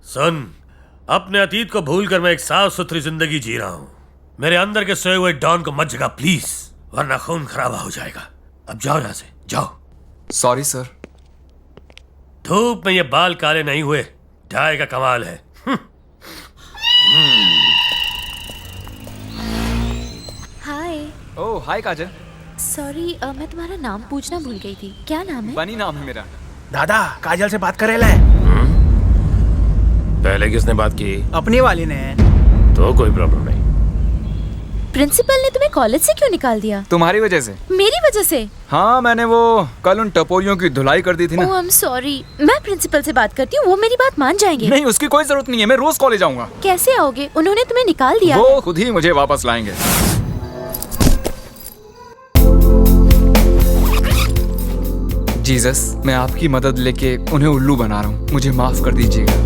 सुन, अपने अतीत को भूलकर मैं एक साफ सुथरी जिंदगी जी रहा हूँ। मेरे अंदर के सोए हुए डॉन को मत जगा प्लीज, वरना खून खराबा हो जाएगा। अब जाओ यहाँ से, जाओ। Sorry sir. धूप में ये बाल काले नहीं हुए, डाई का कमाल है। हाय। ओह हाय काजल। सॉरी, मैं तुम्हारा नाम पूछना भूल गई थी। क्या नाम है? बनी नाम है मेरा। दादा काजल से बात करे ले। पहले किसने बात की? अपनी वाली ने। तो कोई प्रॉब्लम नहीं। प्रिंसिपल ने तुम्हें कॉलेज से क्यों निकाल दिया? तुम्हारी वजह से। मेरी वजह से? हाँ, मैंने वो कल उन टपोरियों की धुलाई कर दी थी ना। ओह आई एम सॉरी। मैं प्रिंसिपल से बात करती हूँ, वो मेरी बात मान जाएंगे। नहीं, उसकी कोई जरूरत नहीं है, मैं रोज कॉलेज आऊंगा। कैसे आओगे? उन्होंने तुम्हें निकाल दिया। वो खुद ही मुझे वापस लाएंगे। जीसस, मैं आपकी मदद लेके उन्हें उल्लू बना रहा हूँ, मुझे माफ कर दीजिएगा।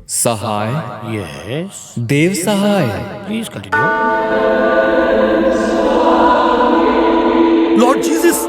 Sahay, yes, Dev Sahay. Please continue. Lord Jesus,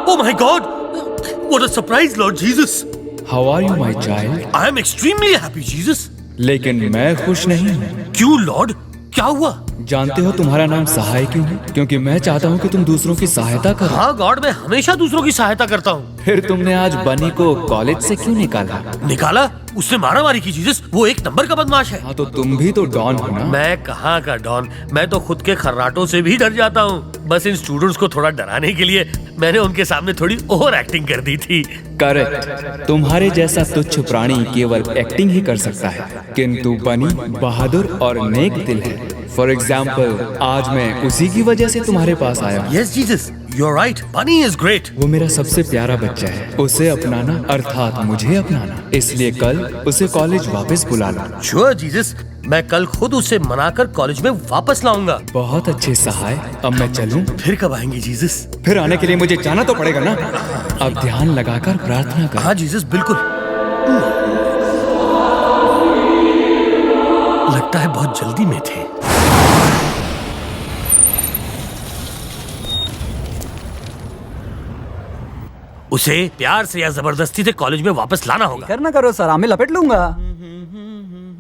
oh my God, what a surprise Lord Jesus. How are you my child? I am extremely happy Jesus. लेकिन मैं खुश नहीं हूँ। क्यों लॉर्ड, क्या हुआ? जानते हो तुम्हारा नाम सहाय क्यों है? क्योंकि मैं चाहता हूँ कि तुम दूसरों की सहायता करो। हाँ गॉड, मैं हमेशा दूसरों की सहायता करता हूँ। फिर तुमने आज बनी को कॉलेज से क्यों निकाला? निकाला? उसने मारामारी की जीसस, वो एक नंबर का बदमाश है। हाँ, तो तुम भी तो डॉन हो ना। मैं कहाँ का डॉन, मैं तो खुद के खर्राटों से भी डर जाता हूँ। बस इन स्टूडेंट्स को थोड़ा डराने के लिए मैंने उनके सामने थोड़ी ओवर एक्टिंग कर दी थी। करेक्ट। तुम्हारे जैसा तुच्छ प्राणी केवल एक्टिंग ही कर सकता है, किंतु बनी बहादुर और नेक दिल है। फॉर एग्जाम्पल, आज मैं उसी की वजह से तुम्हारे पास आया हूँ। Yes Jesus, you are right, Bunny is great. वो मेरा सबसे प्यारा बच्चा है, उसे अपनाना अर्थात मुझे अपनाना। इसलिए कल उसे कॉलेज वापस बुला लो। श्योर जीसस, मैं कल खुद उसे मनाकर कॉलेज में वापस लाऊंगा। बहुत अच्छे सहाय। अब मैं चलूं? फिर कब आएंगे जीसस? फिर आने के लिए मुझे जाना तो पड़ेगा ना। अब ध्यान लगाकर प्रार्थना कर। हाँ जीसस, बिल्कुल। लगता है बहुत जल्दी में थे। उसे प्यार से या जबरदस्ती से कॉलेज में वापस लाना होगा। करना करो सर, मैं लपेट लूंगा।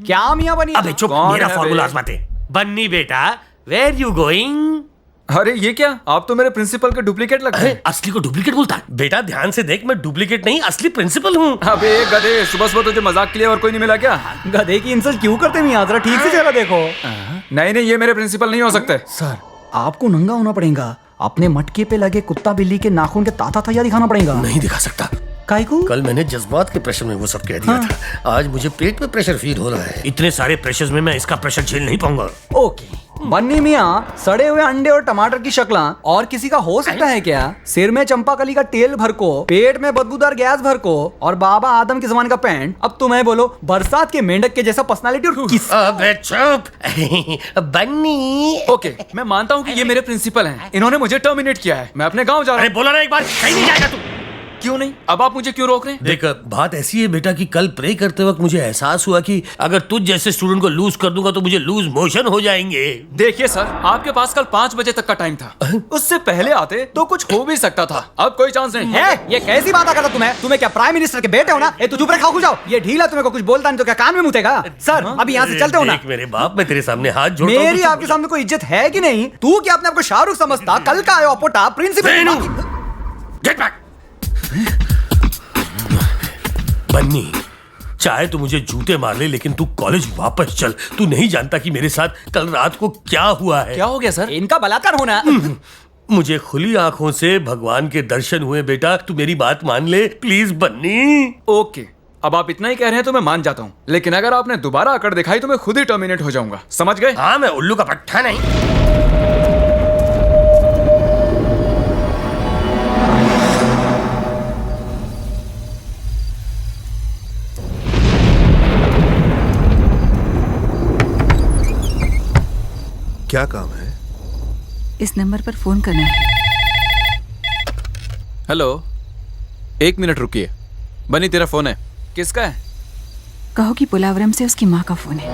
क्या मियां बनी? अबे चुप, कौन मेरा है फॉर्मूला बे? आजमाते। बन्नी बेटा, वेयर यू गोइंग? अरे ये क्या, आप तो मेरे प्रिंसिपल के डुप्लीकेट लगते अरे हैं। असली को डुप्लीकेट बोलता है? बेटा ध्यान से देख, मैं डुप्लीकेट नहीं असली प्रिंसिपल हूँ। अबे गधे, सुबह सुबह तुझे मजाक के लिए और कोई नहीं मिला क्या? गधे की इंसल्ट क्यों करते मियां? जरा ठीक से चेहरा देखो। नहीं नहीं, ये मेरे प्रिंसिपल नहीं हो सकते। सर, आपको नंगा होना पड़ेगा। अपने मटके पे लगे कुत्ता बिल्ली के नाखून के ताता तैयार दिखाना पड़ेगा। नहीं दिखा सकता। काहे को? कल मैंने जज्बात के प्रेशर में वो सब कह दिया था। आज मुझे पेट में प्रेशर फील हो रहा है। इतने सारे प्रेशर्स में मैं इसका प्रेशर झेल नहीं पाऊंगा। ओके बन्नी मियाँ, सड़े हुए अंडे और टमाटर की शक्ल और किसी का हो सकता है क्या? सिर में चंपाकली का तेल भर को, पेट में बदबूदार गैस भर को और बाबा आदम के जमाने का पैंट। अब तुम्हें बोलो, बरसात के मेंढक के जैसा पर्सनालिटी और किस। अबे चुप बन्नी। ओके, मैं मानता हूँ कि ये मेरे प्रिंसिपल हैं। इन्होंने मुझे टर्मिनेट किया है। मैं अपने गांव जा रहा अरे हूँ। बोला ना एक बार, कहीं नहीं जाएगा तू। क्यों नहीं? अब आप मुझे क्यों रोक रहे हैं? देख, बात ऐसी है बेटा कि कल प्रे करते वक्त मुझे एहसास हुआ कि अगर तुझ जैसे स्टूडेंट को लूज कर दूंगा तो मुझे लूज मोशन हो जाएंगे। देखिए सर, आपके पास कल 5 बजे तक का टाइम था। उससे पहले आते तो कुछ हो भी सकता था। अब कोई चांस नहीं है। ये कैसी बात करता तुम्हें क्या प्राइम मिनिस्टर के बेटे हो ना? ए, तू चुप रहे, खाओ जाओ। ये ढीला तुम्हें को कुछ बोलता नहीं तो क्या कान में मुतेगा? सर अभी यहाँ से चलते हो ना। देख मेरे बाप, मैं तेरे सामने हाथ जोड़ता हूं, मेरी तो आपके सामने कोई इज्जत है कि नहीं? तू क्या अपने आप को शाहरुख समझता? कल का आयो अपोटा प्रिंसिपल। Get back. बन्नी, चाहे तू मुझे जूते मार ले, लेकिन तू कॉलेज वापस चल। तू नहीं जानता कि मेरे साथ कल रात को क्या हुआ है। क्या हो गया सर? इनका बलात्कार होना। मुझे खुली आंखों से भगवान के दर्शन हुए बेटा। तू मेरी बात मान ले प्लीज बन्नी। ओके, अब आप इतना ही कह रहे हैं तो मैं मान जाता हूँ, लेकिन अगर आपने दोबारा अकड़ दिखाई तो मैं खुद ही टर्मिनेट हो जाऊंगा। समझ गए? हाँ, मैं उल्लू का पट्टा नहीं। क्या काम है? इस नंबर पर फोन करना है। हेलो, 1 मिनट रुकिए। बनी, तेरा फोन है। किसका है? कहो कि पुलावरम से उसकी माँ का फोन है।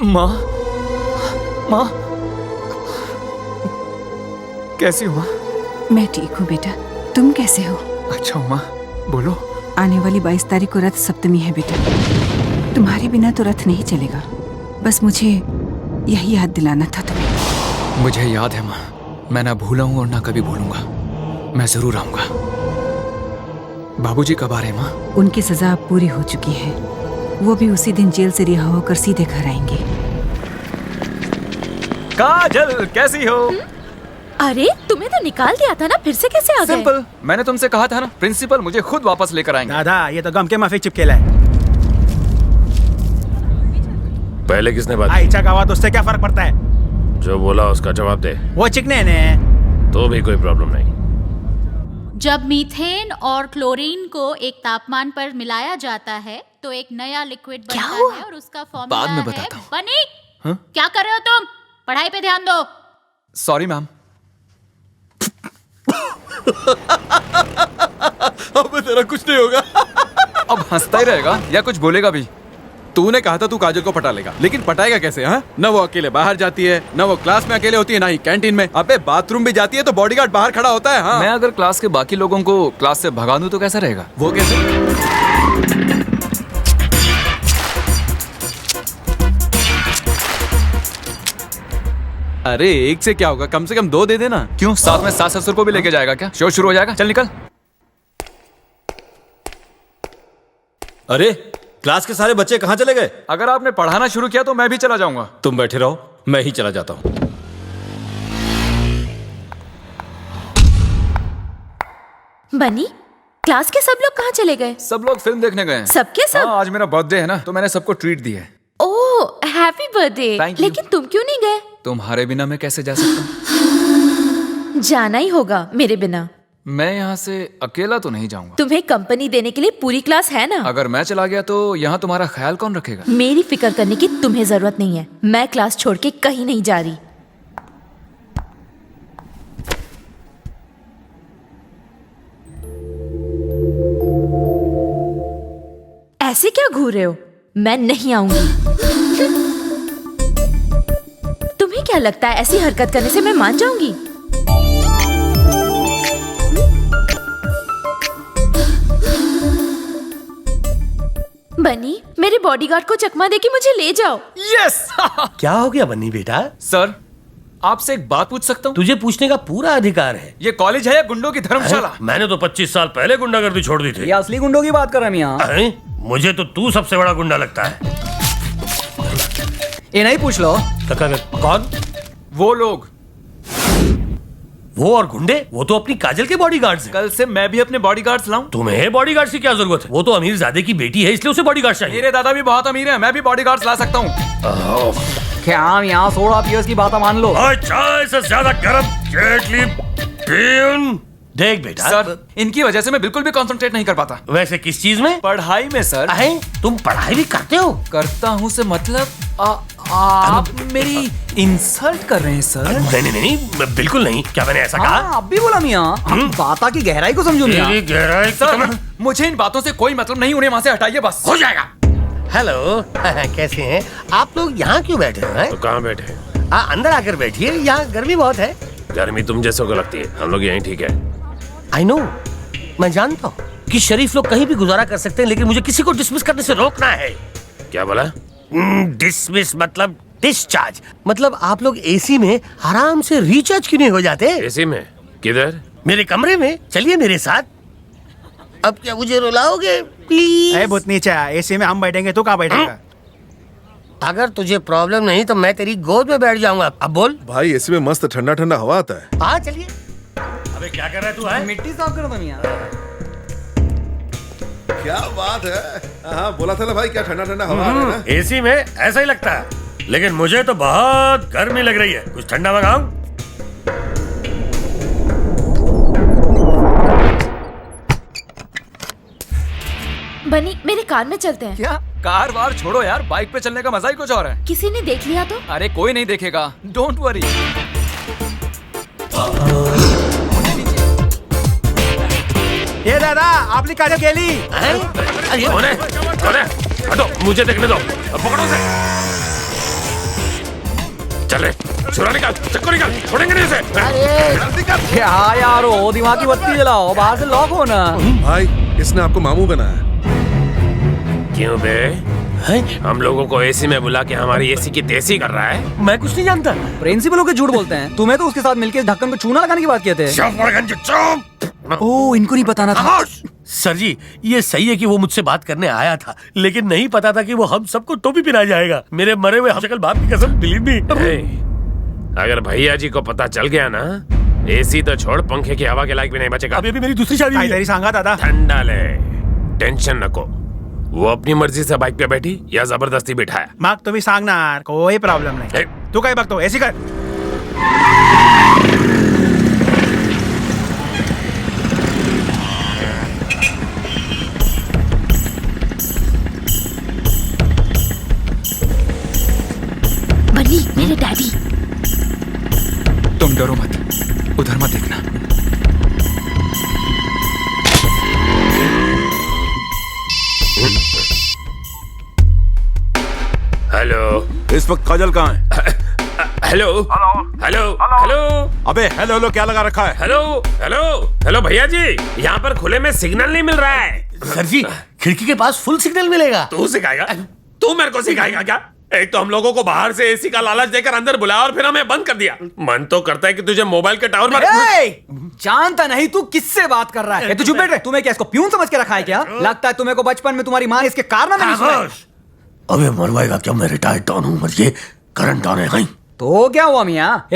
माँ, माँ, कैसी हो माँ? मैं ठीक हूँ बेटा, तुम कैसे हो? अच्छा उमा, बोलो। आने वाली 22 तारीख को रथ सप्तमी है बेटा। तुम्हारे बिना तो रथ नहीं चलेगा। बस मुझे यही याद दिलाना था तुम्हें। मुझे याद है माँ, मैं ना भूला हूँ और ना कभी भूलूंगा। मैं जरूर आऊंगा। बाबूजी कब आ रहे हैं माँ? उनकी सजा अब पूरी हो चुकी है। वो भी उसी दिन जेल से रिहा होकर सीधे घर आएंगे। काजल कैसी हो? अरे तुम्हें तो निकाल दिया था ना, फिर से कैसे आ गए? सिंपल, मैंने तुमसे कहा था ना, प्रिंसिपल मुझे खुद वापस लेकर आएंगे। दादा ये तो गम के माफी चिपकेला है। पहले किसने बात आइचा का आवाज उससे क्या फर्क पड़ता है? की? जो बोला उसका जवाब दे। वो चिकने ने। तो भी कोई प्रॉब्लम नहीं। जब मीथेन और क्लोरीन को एक तापमान पर मिलाया जाता है तो एक नया लिक्विड बनता है और उसका फॉर्मूला बाद में है बताता हूँ। बनी। क्या कर रहे हो तुम? पढ़ाई पे ध्यान दो। Sorry ma'am. अब तेरा कुछ नहीं होगा। अब हंसता ही रहेगा या कुछ बोलेगा भी? तूने कहा था तू काजल को पटा लेगा, लेकिन पटाएगा कैसे? हाँ, न वो अकेले बाहर जाती है, न वो क्लास में अकेले होती है, ना ही कैंटीन में। अबे बाथरूम भी जाती है तो बॉडीगार्ड बाहर खड़ा होता है। हाँ, मैं अगर क्लास के बाकी लोगों को क्लास से भगा दूं तो कैसा रहेगा? वो कैसे? अरे एक से क्या होगा, कम से कम 2 दे देना। क्यों, साथ में सास ससुर को भी लेके जाएगा क्या? शो शुरू हो जाएगा। चल निकल। अरे क्लास के सारे बच्चे कहाँ चले गए? अगर आपने पढ़ाना शुरू किया तो मैं भी चला जाऊंगा। तुम बैठे रहो, मैं ही चला जाता हूँ। बनी, क्लास के सब लोग कहाँ चले गए? सब लोग फिल्म देखने गए हैं। सबके सब? हाँ, आज मेरा बर्थडे है ना, तो मैंने सबको ट्रीट दी है। ओह हैप्पी बर्थडे। Thank you. लेकिन तुम क्यों नहीं गए? तुम्हारे बिना मैं कैसे जा सकता हूँ? जाना ही होगा मेरे बिना। मैं यहाँ से अकेला तो नहीं जाऊंगा। तुम्हें कंपनी देने के लिए पूरी क्लास है ना। अगर मैं चला गया तो यहाँ तुम्हारा ख्याल कौन रखेगा? मेरी फिक्र करने की तुम्हें जरूरत नहीं है। मैं क्लास छोड़ के कहीं नहीं जा रही। ऐसे क्या घूर रहे हो? मैं नहीं आऊंगी। तुम्हें क्या लगता है ऐसी हरकत करने से मैं मान जाऊंगी? बनी, मेरे बॉडीगार्ड को चकमा देके मुझे ले जाओ। यस। क्या हो गया बन्नी बेटा? सर, आपसे एक बात पूछ सकता हूँ? तुझे पूछने का पूरा अधिकार है। ये कॉलेज है या गुंडों की धर्मशाला? मैंने तो 25 साल पहले गुंडागर्दी छोड़ दी थी। ये असली गुंडों की बात कर रहे हैं मियां। हैं? मुझे तो तू सबसे बड़ा गुंडा लगता है। ये नहीं पूछ लो। कौन? वो लोग। वो और गुंडे? वो तो अपनी काजल के बॉडीगार्ड्स हैं। कल से मैं भी अपने बॉडीगार्ड्स लाऊं? तुम्हें बॉडीगार्ड की क्या जरूरत है? वो तो अमीर ज़ादे की बेटी है, इसलिए उसे बॉडीगार्ड चाहिए। मेरे दादा भी बहुत अमीर हैं, मैं भी बॉडीगार्ड्स ला सकता हूँ। क्या मियां, 16 पियर्स की बात मान लो। और चाय से ज्यादा गर्म केटली पीन। देख बेटा, सर, इनकी वजह से मैं बिल्कुल भी कंसंट्रेट नहीं कर पाता। वैसे किस चीज में? पढ़ाई में सर। तुम पढ़ाई भी करते हो? करता हूँ से मतलब आप मेरी इंसल्ट कर रहे हैं सर। नहीं नहीं नहीं, बिल्कुल नहीं। क्या मैंने ऐसा कहा? हाँ, अब भी बोला मियां। बात की गहराई को समझो मियां। तेरी गहराई सर, मुझे इन बातों से कोई मतलब नहीं, उन्हें वहाँ से हटाइए बस। हो जाएगा। हेलो, कैसे हैं आप लोग? यहाँ क्यों बैठे हैं? तो कहाँ बैठे हैं? अंदर आकर बैठिए, यहाँ गर्मी बहुत है। गर्मी तुम जैसों को लगती है, हम लोग यहीं ठीक है। आई नो, मैं जानता हूँ कि शरीफ लोग कहीं भी गुजारा कर सकते हैं, लेकिन मुझे किसी को डिसमिस करने से रोकना है। क्या बोला? डिसमिस मतलब डिस्चार्ज। मतलब आप लोग एसी में आराम से रिचार्ज क्यों नहीं हो जाते? एसी में? किधर? मेरे कमरे में। चलिए मेरे साथ। अब क्या मुझे रुलाओगे प्लीज? ए भूतनीचा, एसी में हम बैठेंगे, तू कहाँ बैठेगा? अगर तुझे प्रॉब्लम नहीं तो मैं तेरी गोद में बैठ जाऊंगा। अब बोल। भाई एसी में मस्त ठंडा ठंडा हवा आता है। हाँ चलिए। अबे क्या कर रहा है तू? है मिट्टी साफ कर दो मियां। क्या बात है। हाँ बोला था ना भाई, क्या ठंडा ठंडा हवा आ रहा है ना। एसी में ऐसा ही लगता है, लेकिन मुझे तो बहुत गर्मी लग रही है। कुछ ठंडा मंगाऊं? बनी, मेरे कार में चलते हैं। क्या? कार वार छोड़ो यार, बाइक पे चलने का मजा ही कुछ और है। किसी ने देख लिया तो? अरे कोई नहीं देखेगा, डोंट वरी। ये दादा, आपली काजल गेली। अरे हटो, मुझे देखने दो। पकड़ो से। चले। छुरा निकाल, चक्कू निकाल, छोड़ेंगे नहीं इसे। क्या यार हो, दिमाग की बत्ती जलाओ, बाहर से लॉक हो ना। भाई इसने आपको मामू बनाया। क्यों बे? हम लोगों को एसी में बुला के हमारी एसी की तेजी कर रहा है। मैं कुछ नहीं जानता। प्रिंसिपल होके झूठ बोलते हैं। तुम्हें तो उसके साथ मिलके इस ढक्कन को चूना लगाने की बात किए थे। चुप। ओह, इनको नहीं बताना था। सर जी, ये सही है कि वो मुझसे बात करने आया था, लेकिन नहीं पता था कि वो हम सबको टोपी पिला जाएगा। मेरे मरे हुए हमशक्ल बाप की कसम, बिलीव मी। अगर भैया जी को पता चल गया ना, एसी तो छोड़, पंखे की हवा के लायक भी नहीं बचेगा। अभी मेरी दूसरी शादी हुई है। सांगा दादा। ठंडा ले, टेंशन नको। वो अपनी मर्जी से बाइक पे बैठी या जबरदस्ती बिठाया? माग तुम्ही सांगणार, कोई प्रॉब्लेम नाही। तू काय बघतो, एसी कर। बनी, मेरे डैडी। तुम डरो मत, उधर मत देखना। हेलो, इस वक्त काजल कहाँ है? Hello hello hello. अबे हेलो हेलो क्या लगा रखा है? हेलो हेलो हेलो भैया जी, यहाँ पर खुले में सिग्नल नहीं मिल रहा है। सर जी, खिड़की के पास फुल सिग्नल मिलेगा। तू सिखाएगा? तू मेरे को सिखाएगा क्या? एक तो हम लोगों को बाहर से एसी का लालच देकर अंदर बुलाया और फिर हमें बंद कर दिया। मन तो करता है कि तुझे मोबाइल के टावर पर। जानता नहीं तू किससे बात कर रहा है। तू चुप बैठ रहे। तुम्हें क्या इसको प्यून समझ के रखा है क्या? लगता है तुम्हें को बचपन में तुम्हारी माँ इसके कारनामे नहीं सुनाए। अबे मरवाएगा क्या? मैं रिटायर्ड डॉन हूँ, ये करंट डॉन है। तो क्या हुआ मियाँ?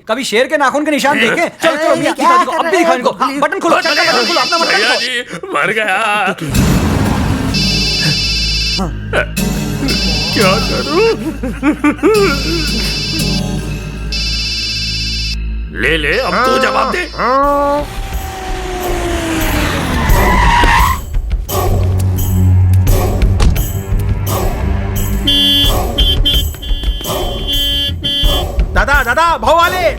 कभी शेर के नाखून के निशान देखे? चलो चलो मियाँ, दिखाओ, अब भी दिखाओ इनको। बटन खोलो, बटन खोलो, अपना बटन भैया खोलो। जी मर गया। क्या करूं? ले ले, अब तू जवाब दे। दादा दादा, भाऊ आले।